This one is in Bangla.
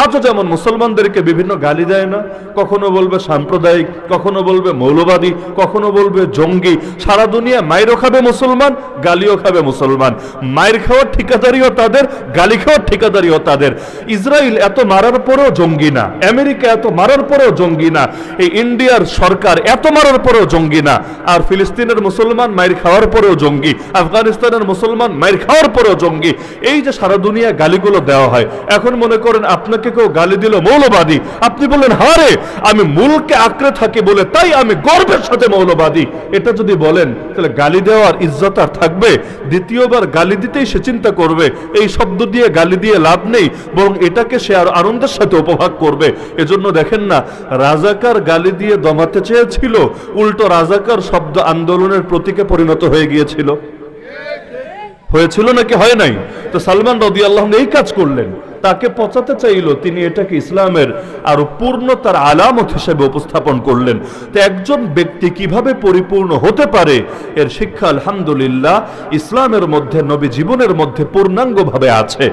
আজও যেমন মুসলমানদেরকে বিভিন্ন গালি দেয় না, কখনো বলবে সাম্প্রদায়িক, কখনো বলবে মৌলবাদী, কখনো বলবে জঙ্গি। সারা দুনিয়া মাইরও খাবে মুসলমান, গালিও খাবে মুসলমান। মায়ের খাওয়ার ঠিকাদারিও তাদের, গালি খাওয়ার ঠিকাদারিও তাদের। ইসরায়েল এত মারার পরেও জঙ্গি না, আমেরিকা এত মারার পরেও জঙ্গি না, এই ইন্ডিয়ার সরকার এত মারার পরেও জঙ্গি না। আর ফিলিস্তিনের মুসলমান মায়ের খাওয়ার পরেও জঙ্গি, আফগানিস্তানের মুসলমান মায়ের খাওয়ার পরেও জঙ্গি। এই যে সারা দুনিয়া গালিগুলো দেওয়া হয়, এখন মনে করেন আপনাকে কেউ গালি দিল মৌলবাদী, আপনি বললেন হারে আমি মূলকে আঁকড়ে থাকি বলে তাই আমি গর্বের সাথে মৌলবাদী। এটা যদি বলেন তাহলে গালি দেওয়ার ইজ্জত আর থাকবে? দ্বিতীয়বার গালি দিতেই সে চিন্তা করবে এই শব্দ দিয়ে গালি দিয়ে লাভ নেই, বরং এটাকে সে আর আনন্দের সাথে উপভোগ করবে। এজন্য দেখেন না, রাজাকার গালি দিয়ে দমাতে চেয়েছিল, উল্টো রাজাকার শব্দ আন্দোলনের প্রতীকে পরিণত হয়ে গিয়েছিল। হয়েছিল নাকি হয় নাই? তো সালমান রাদিয়াল্লাহু আনহু এই কাজ করলেন, তাকে পচাতে চাইল, তিনি এটাকে ইসলামের আরো পূর্ণতার আলামত হিসেবে উপস্থাপন করলেন। তো একজন ব্যক্তি কিভাবে পরিপূর্ণ হতে পারে এর শিক্ষা আলহামদুলিল্লাহ ইসলামের মধ্যে, নবী জীবনের মধ্যে পূর্ণাঙ্গভাবে আছে।